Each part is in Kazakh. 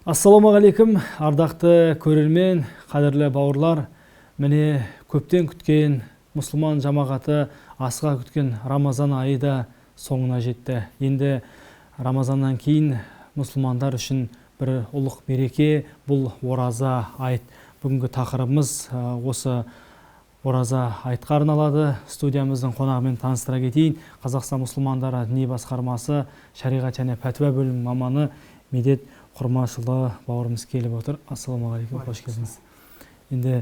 Ассаламағалейкум, ардақты көрермен, қадірлі бауырлар. Міне көптен күткен мұсылман жамағаты асыға күткен Рамазан айы да соңына жетті. Енді Рамазаннан кейін мұсылмандар үшін бір ұлық береке, бұл ораза айт. Бүгінгі тақырыбымыз осы ораза айтқа арналады. Студиямыздың қонағымен таныстыра кетейін. Қазақстан мұсылмандары діни басқармасы шариғат және пәтуа бөлімінің маманы Медет Құрмашұлы бауырымыз келіп отыр. Ассаламағалейкум, қош келдіңіз. Енді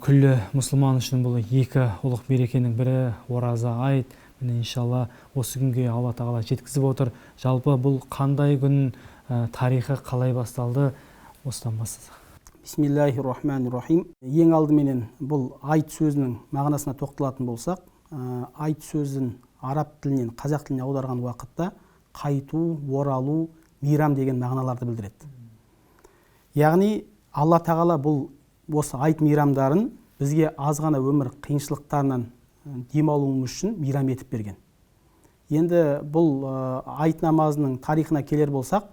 күллі мұсылман үшін бұл екі ұлық берекенің бірі ораза айт. Міне иншалла осы күнге Алла тағала жеткізіп отыр. Жалпы бұл қандай күн, тарихы қалай басталды? Осыдан бастасақ. Бисмиллахир-рахманир-рахим. Ең алдыменен бұл айт сөзінің мағынасына тоқталатын болсақ, айт сөзін араб тілінен қазақ тіліне аударған уақытта қайту, оралу, мейрам деген мағыналарды білдіреді. Яғни Алла тағала бұл осы айт мейрамдарын бізге аз ғана өмір қиыншылықтарынан демалуымыз үшін мейрам етіп берген. Енді бұл айт намазының тарихына келер болсақ,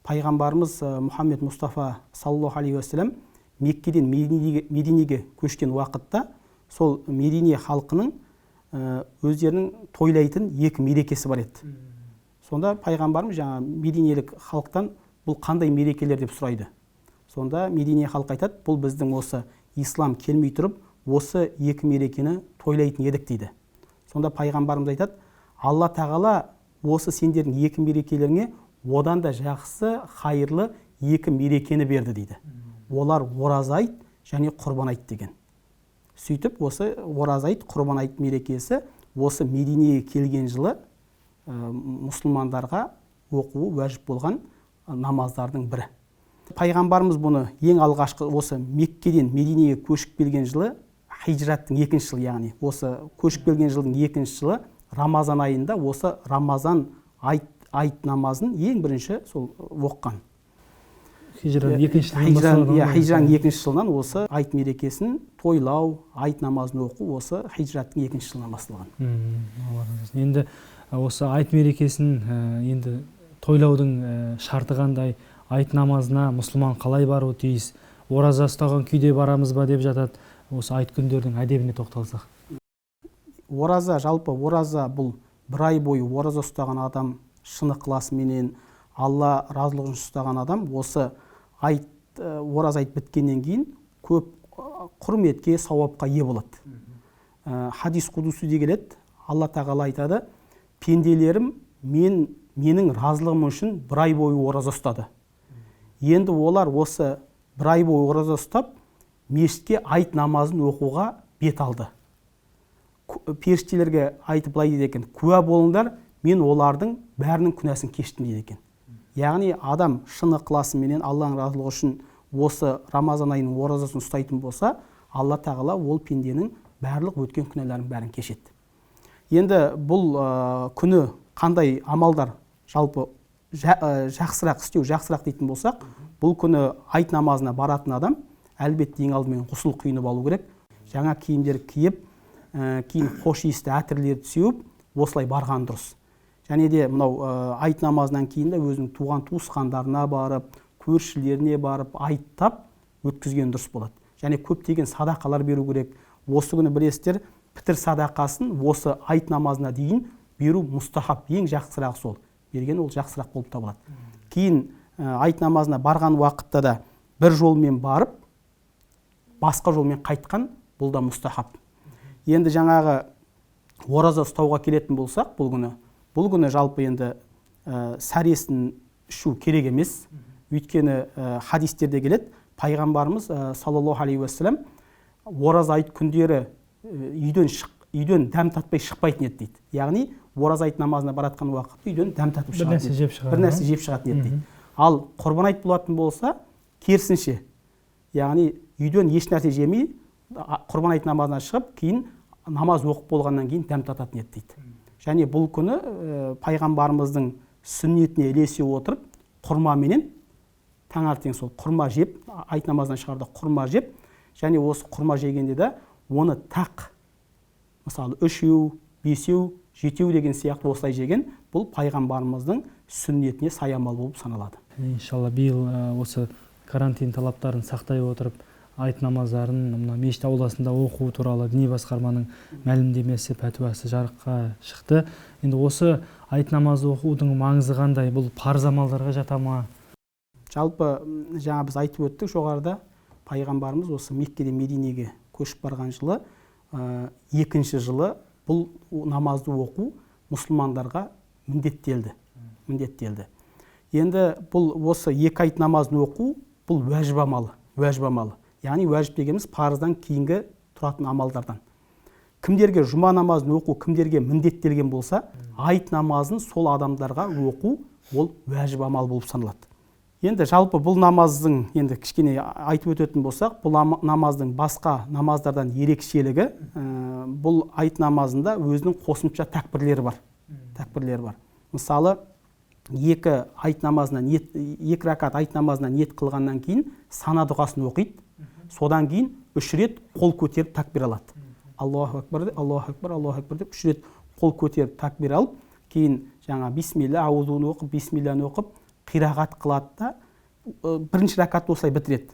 пайғамбарымыз Мұхаммед Мұстафа саллаллаху алейхи уассалам Меккеден Мединеге көшкен уақытта сол Медине халқының өздерінің тойлайтын екі мерекесі бар еді. Сонда пайғамбарымыз жаңа мединелік халықтан бұл қандай мерекелер деп сұрайды. Сонда Медине халқы айтады, бұл біздің осы ислам келмей тұрып, осы екі мерекені тойлайтын едік дейді. Сонда пайғамбарымыз айтады, Алла тағала осы сендердің екі мерекелеріңе одан да жақсы, хайырлы екі мерекені берді дейді. Олар ораза айт және құрбан айт деген. Сөйтіп осы ораза айт, құрбан айт мерекесі осы Мединеге келген жылы мұсылмандарға оқуы уәжіп болған намаздардың бірі. Пайғамбарымыз бұны ең алғашқы осы Меккеден Мединеге көшіп келген жылы, хижраттың екінші жылы, яғни осы көшіп келген жылдың екінші жылы Рамазан айында осы Рамазан айт намазын ең бірінші сол оққан. Хижраның екінші жылынан осы айт мерекесін тойлау, айт намазын оқу осы хижраттың екінші жылынан басталған. Енді осы айт мерекесін енді тойлаудың шарты қандай, айт намазына мұсылман қалай баруы тиіс, ораза ұстаған күйде барамыз ба деп жатады. Осы айт күндердің әдебіне тоқталсақ. Ораза, жалпы ораза бұл бір ай бойы ораза ұстаған адам, шын ықыласыменен Алла разылығын ұстаған адам осы ораза айт біткеннен кейін көп құрметке, сауапқа ие болады. Хадис құдуси де келеді. Алла тағала айтады, пенделерім менің разылығым үшін бір ай бойы ораза ұстады. Енді олар осы бір ай бойы ораза ұстап, мешітке айт намазын оқуға бет алды. Періштелерге айтып былай дейді екен, куә болыңдар, мен олардың бәрінің күнәсін кештім дейді екен. Яғни адам шын ықыласыменен Алланың разылығы үшін осы Рамазан айының оразасын ұстайтын болса, Алла тағала ол пенденің барлық өткен күнәлерінің бәрін кешеді. Енді бұл күні қандай амалдар жалпы жақсырақ істеу, жақсырақ дейтін болсақ, бұл күні айт намазына баратын адам әлбетте ең алдымен ғұсыл құйынып алу керек. Жаңа киімдер киіп, кейін хош иісті әтірлерді сеуіп, осылай барған дұрыс. Және де мынау айт намазынан кейін де өзінің туған туысқандарына барып, көршілеріне барып, айттап өткізген дұрыс болады. Және көптеген садақалар беру керек. Осы күні білесіздер, пітір садақасын осы айт намазына дейін беру мұстахаб, ең жақсырақ сол. Берген ол жақсырақ болып табылады. Кейін айт намазына барған уақытта да бір жолмен барып, басқа жолмен қайтқан, бұл да мұстахаб. Енді жаңағы ораза ұстауға келетін болсақ, бұл күні жалпы енді сәресін ішу керек емес. Өйткені хадистерде келеді, пайғамбарымыз саллаллаху алейхи уассалам ораза айт күндері үйден дәм татпай шықпайтын еді дейді. Яғни ораза айт намазына баратқан уақытта үйден дәм татып шығатын еді. Бір нәрсе жеп шығатын еді дейді. Ал құрбан айт болатын болса, керісінше, яғни үйден еш нәрсе жемей, құрбан айт намазына шығып, кейін намаз оқып болғаннан кейін дәм тататын еді дейді. Және бұл күні пайғамбарымыздың сүннетіне ілесе отырып, құрмаменен таңертең сол құрма жеп, айт намазынан шығарда құрма жеп, және осы құрма жегенде де оны тақ, мысалы 3, 5, 7 деген сияқты осылай жеген, бұл пайғамбарымыздың сүннетіне саямал болып саналады. Иншалла биыл осы карантин талаптарын сақтай отырып айт намаздарын мына мешіт ауласында оқу туралы діни басқарманың мәлімдемесі, пәтуасы жарыққа шықты. Енді осы айт намазы оқудың маңызы қандай? Бұл парыз амалдарға жата ма? Жалпы жаңа біз айтып өттік жоғарыда, пайғамбарымыз осы Меккеден Мединеге көшіп барған жылы, екінші жылы бұл намазды оқу мұсылмандарға міндеттелді. Енді бұл осы екі айт намазын оқу бұл уәжіп амалы. Яғни уәжіп дегеніміз парыздан кейінгі тұратын амалдардан. Кімдерге жұма намазын оқу, кімдерге міндеттелген болса, айт намазын сол адамдарға оқу ол уәжіп амал болып саналады. Енді жалпы бұл намаздың, енді кішкене айтып өтетін болсақ, бұл намаздың басқа намаздардан ерекшелігі, бұл айт намазында өзінің қосымша тәкбірлері бар. Мысалы, екі ракат айт намазынан ниет қылғаннан кейін сана дұғасын оқиды. Содан кейін 3 рет қол көтеріп такбир алады. Аллаху акбар, Аллаху акбар, Аллаху акбар деп 3 рет қол көтеріп такбир алып, кейін жаңа бисмилля, аузуны оқып, бисмилляны оқып, қирағат қылады да, бірінші ракатты осылай бітіреді.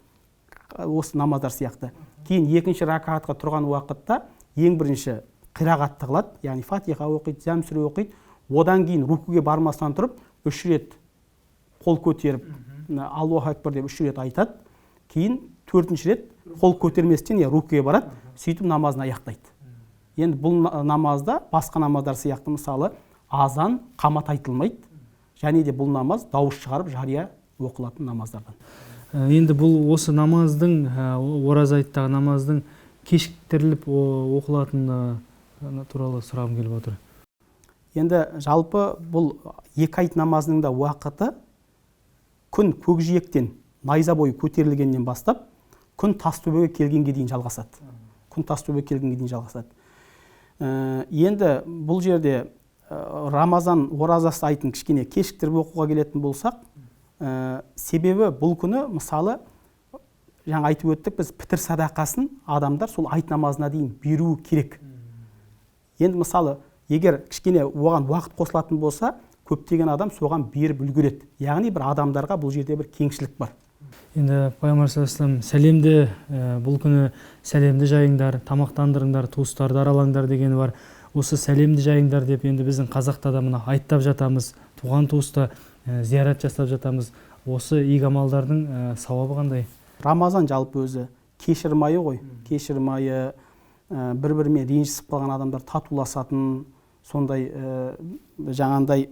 Осы намаздар сияқты. Кейін екінші ракатқа тұрған уақытта ең бірінші қирағатты қылады, яғни фатиха оқиды, зәм сүре оқиды. Одан кейін рукуге бармастан тұрып, 3 рет қол көтеріп, Аллаху акбар деп 3 рет айтады. Кейін 4-ші рет қол көтерместен рукуге барады, сөйтіп намазын аяқтайды. Енді бұл намазда басқа намаздар сияқты, мысалы, азан, қамат айтылмайды. Және де бұл намаз дауыс шығарып жария оқылатын намаздардан. Енді бұл осы намаздың, ораза айттағы намаздың кешіктіріліп оқылатыны туралы сұрағым келіп отыр. Енді жалпы бұл екі айт намазының да уақыты күн көкжиектен найза бойы көтерілгеннен бастап күн тастөбеге келгенге дейін жалғасады. Енді бұл жерде Рамазан оразасы айтын кішкене кешіктіріп оқуға келетін болсақ, себебі бұл күні мысалы жаңа айтып өттік, біз пітір садақасын адамдар сол айт намазына дейін беру керек. Енді мысалы егер кішкене оған уақыт қосылатын болса, көптеген адам соған беріп үлгереді. Яғни бір адамдарға бұл жерде бір кеңшілік бар. Енді пайғамбар саллаллаху алейхи вассалам сәлемді, бұл күні сәлемді жайыңдар, тамақтандырыңдар, туыстарды аралаңдар дегені бар. Осы сәлемді жайыңдар деп енді біздің қазақта да мына айттап жатамыз, туған туысты зиярат жасап жатамыз. Осы игі амалдардың сауабы қандай? Рамазан жалпы өзі кешірім айы ғой. Кешірім айы, бір-бірімен ренжісіп қалған адамдар татуласатын, сондай жаңағындай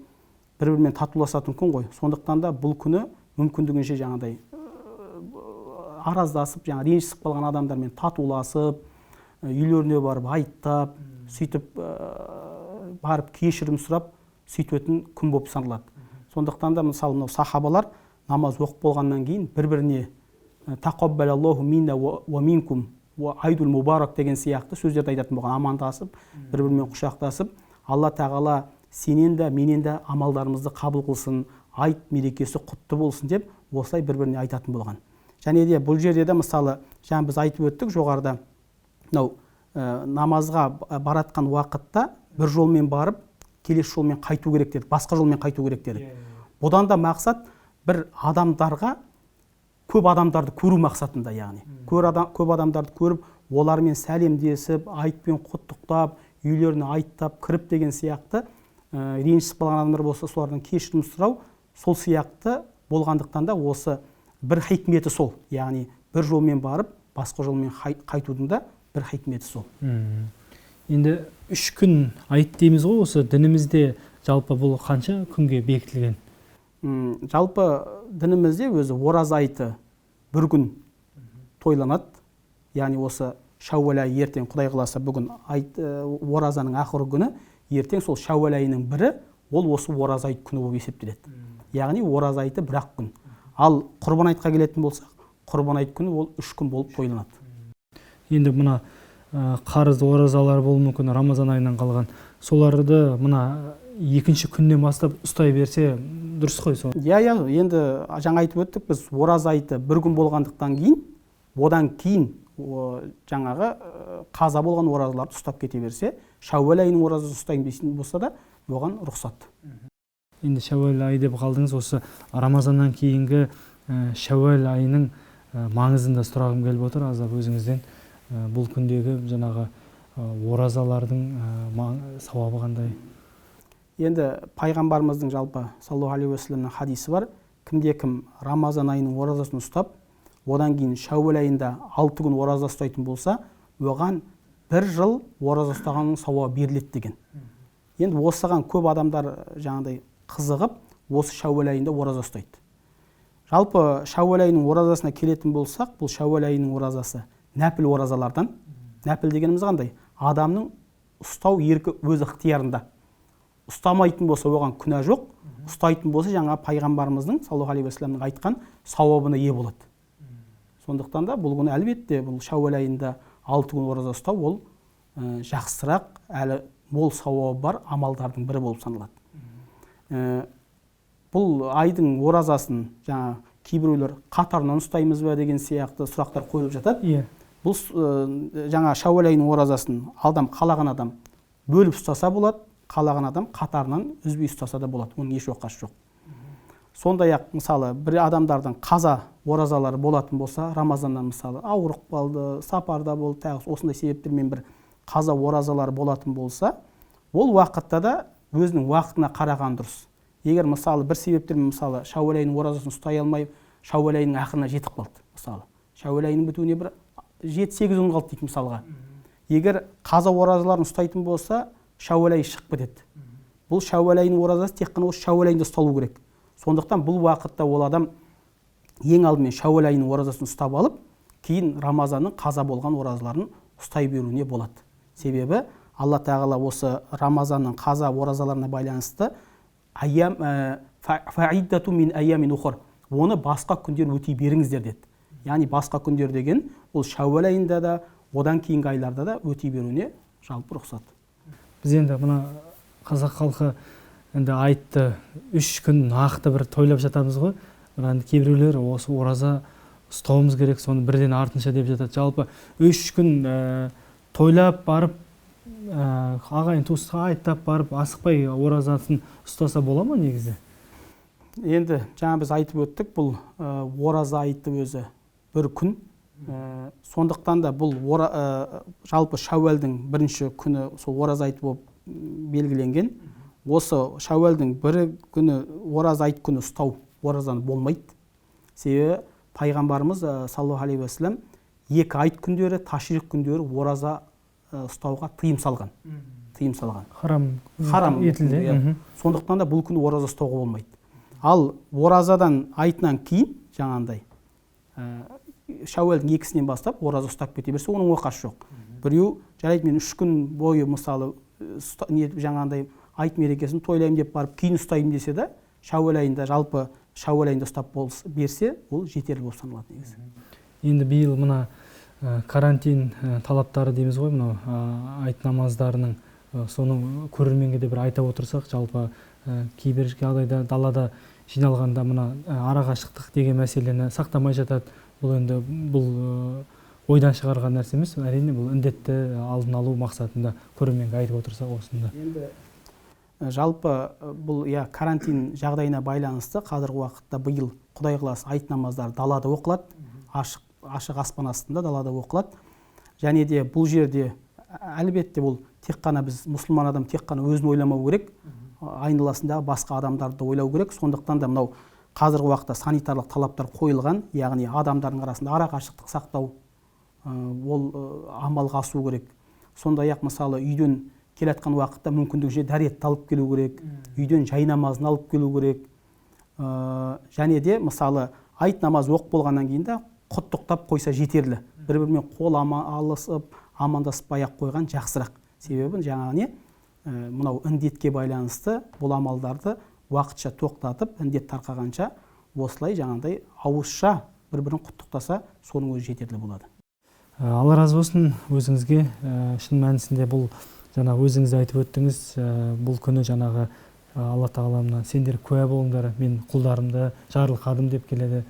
бір-бірімен татуласатын күн ғой. Сондықтан да бұл күні мүмкіндігінше жаңағындай араздасып, ренжісіп қалған адамдармен татуласып, үйлеріне барып айттап, сөйтіп барып кешірім сұрап, сөйтетін күн болып саналады. Сондықтан да мысалы сахабалар намаз оқып болғаннан кейін бір-біріне тақаббалаллаху минна ва минкум ва айдул мубарак деген сияқты сөздерді айтатын болған, амандасып, бір-бірімен құшақтасып, Алла тағала сенен де менен де амалдарымызды қабыл қылсын, айт мерекесі құтты болсын деп осылай бір-біріне айтатын болған. Және де бұл жерде де мысалы жаңа біз айтып өттік жоғарыда, намазға баратқан уақытта бір жолмен барып, келесі жолмен қайту керек деді, басқа жолмен қайту керек деді. Бұдан да мақсат бір адамдарға, көп адамдарды көру мақсатында, яғни көп адамдарды көріп, олармен сәлемдесіп, айтпен құттықтап, үйлеріне айттап, кіріп деген сияқты ренжісіп қалған адамдар болса, солардан кешірім сұрау, сол сияқты болғандықтан да осы бір хикметі сол, яғни бір жолмен барып, басқа жолмен қайтудың да бір хикметі сол. Енді 3 күн айт дейміз ғой, осы дінімізде жалпы бұл қанша күнге бекітілген? Жалпы дінімізде өзі ораза айты бір күн тойланады. Яғни осы Шәуәл айы ертең, Құдай қаласа бүгін оразаның ақырғы күні, ертең сол Шәуәл айының бірі, ол осы ораза айт күні болып есептеледі. Яғни ораза айты бір-ақ күн. Ал құрбан айтқа келетін болсақ, құрбан айт күні ол 3 күн болып тойланады. Енді мына қарыз оразалар болуы мүмкін, Рамазан айынан қалған. Соларды мына екінші күннен бастап ұстай берсе дұрыс қой сол. Енді жаңа айтып өттік, біз ораза айты бір күн болғандықтан кейін, одан кейін жаңағы қаза болған оразаларды ұстап кете берсе, Шәуәл айының оразасын ұстайын дейтін болса да, оған рұқсат. енді Шәуәл айы деп қалдыңыз. Осы Рамазаннан кейінгі Шәуәл айының маңызында сұрағым келіп отыр Аздап өзіңізден. Бұл күндегі жаңағы оразалардың сауабы қандай? Енді пайғамбарымыздың жалпы саллаллаху алейхи уассаламның хадисі бар. Кімде-кім Рамазан айының оразасын ұстап, одан кейін Шәуәл айында 6 күн ораза ұстайтын болса, оған 1 жыл ораза ұстағанның сауабы беріледі деген. Енді осыған көп адамдар жаңағыдай қызығып, осы Шәуәл айында ораза ұстайды. Жалпы Шәуәл айының оразасына келетін болсақ, бұл Шәуәл айының оразасы нәпіл оразалардан. Нәпіл дегеніміз қандай? Адамның ұстау еркі өз ықтиярында. Ұстамайтын болса, оған күнә жоқ. Ұстайтын болса, жаңа пайғамбарымыздың саллаллаху алейхи уассаламның айтқан сауабына ие болады. Сондықтан да бұл күні әлбетте бұл Шәуәл айында 6 күн ораза ұстау ол жақсырақ, әлі мол сауабы бар амалдардың бірі болып саналады. Бұл айдың оразасын жаңа кейбіреулер қатарынан ұстаймыз ба деген сияқты сұрақтар қойылып жатады. Бұл жаңа Шәуәл айының оразасын қалаған адам бөліп ұстаса болады, қалаған адам қатарынан үзбей ұстаса да болады. Оның еш оқасы жоқ. Сондай-ақ мысалы бір адамдардың қаза оразалары болатын болса, Рамазаннан мысалы ауырып қалды, сапарда болды, тағы осындай себептермен бір қаза оразалары болатын болса, ол уақытта да өзінің уақытына қараған дұрыс. Егер мысалы бір себептермен мысалы Шәуәл айының оразасын ұстай алмай, Шәуәл айының ақырына жетіп қалды. Мысалы Шәуәл айының бітуіне бір 7-8 күн қалды дейді мысалға. Егер қаза оразаларын ұстайтын болса, Шәуәл айы шығып кетеді. Бұл Шәуәл айының оразасы тек қана осы Шәуәл айында ұсталу керек. Сондықтан бұл уақытта ол адам ең алдымен Шәуәл айының оразасын ұстап алып, кейін Рамазанның қаза болған оразаларын ұстай беруіне болады. Себебі Алла Тағала осы Рамазанның қаза оразаларына байланысты фаиддату мин айямин ухр, оны басқа күндер өтей беріңіздер деді. Яғни басқа күндер деген ол Шәуәл айында да, одан кейінгі айларда да өтей беруіне жалпы рұқсат. Біз енді мына қазақ халқы енді айтты 3 күн нақты бір тойлап жатамыз ғой. Бірақ кейбіреулер осы ораза ұстауымыз керек, соны бірден артынша деп жатады. Жалпы 3 күн тойлап барып, ағайын туысқа айттап барып, асықпай оразасын ұстаса бола ма негізі? Енді жаңа біз айтып өттік, бұл ораза айты өзі бір күн. Сондықтан да бұл жалпы Шәуәлдің бірінші күні сол ораза айты болып белгіленген. Осы Шәуәлдің бір күні ораза айт күні ұстау оразаны болмайды. Себебі пайғамбарымыз саллаллаху алейхи уассалам 2 айт күндері, ташрик күндері ораза ұстауға тыйым салған. Харам етілді. Сондықтан да бұл күні ораза ұстауға болмайды. Ал оразадан айтынан кейін жаңағындай Шәуәлдің 2-сінен бастап ораза ұстап кете берсе, оның оқасы жоқ. Біреу жарайды мен 3 күн бойы мысалы жаңағындай айт мерекесін тойлаймын деп барып кейін ұстаймын десе де, Шәуәл айында жалпы Шәуәл айында ұстап берсе, ол жетерлі болып саналады негізі. Енді биыл мына карантин талаптары дейміз ғой, мына айт намаздарының соның көрерменге де бір айта отырсақ, жалпы кейбір жағдайда далада жиналғанда мына арақашықтық деген мәселені сақтамай жатады. Бұл енді ойдан шығарған нәрсе емес, әрине бұл індетті алдын алу мақсатында көрерменге айтып отырсақ осында. Енді жалпы бұл карантин жағдайына байланысты қазіргі уақытта биыл Құдай қаласа айт намаздары далада оқылады, ашық аспан астында далада оқылады. Және де бұл жерде әлбетте бұл тек қана біз мұсылман адам тек қана өзін ойламау керек, айналасындағы басқа адамдарды ойлау керек. Сондықтан да мынау қазіргі уақытта санитарлық талаптар қойылған, яғни адамдардың арасында арақашықтық сақтау, ол амалға асу керек. Сондай-ақ мысалы үйден келатқан уақытта мүмкіндігінше дәретті алып келу керек, үйден жай намазын алып келу керек. Және де мысалы айт намазы оқып болғаннан кейін де құттықтап қойса жетерлі. Бір-бірімен қол алысып, амандасып аяқ қойған жақсырақ. Себебі жаңағы мынау індетке байланысты бұл амалдарды уақытша тоқтатып, індет тарқағанша осылай жаңағыдай ауызша бір-бірін құттықтаса, соның өзі жетерлі болады. Алла разы болсын өзіңізге. Шын мәнісінде бұл жаңағы өзіңіз айтып өттіңіз, бұл күні жаңағы Алла Тағаламына сендер куә болыңдар, мен құлдарымды жарылқадым деп келеді.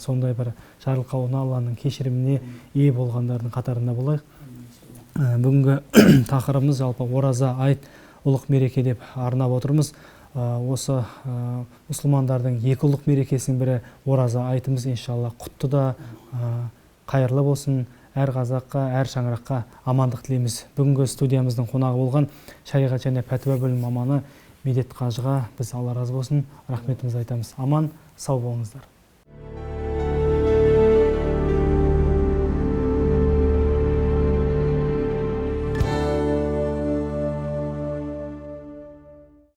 Сондай бір жарылқауына Алланың кешіріміне ие болғандардың қатарында болайық. Бүгінгі тақырыбымыз жалпы ораза айт ұлық мереке деп арнап отырмыз. осы мұсылмандардың екі ұлық мерекесінің бірі ораза айтымыз иншалла құтты да қайырлы болсын. Әр қазаққа, әр шаңыраққа амандық тілейміз. Бүгінгі студиямыздың қонағы болған шариғат және пәтуа бөлім маманы Медет Қажыға біз Алла разы болсын, рахметімізді айтамыз. Аман, сау болыңыздар.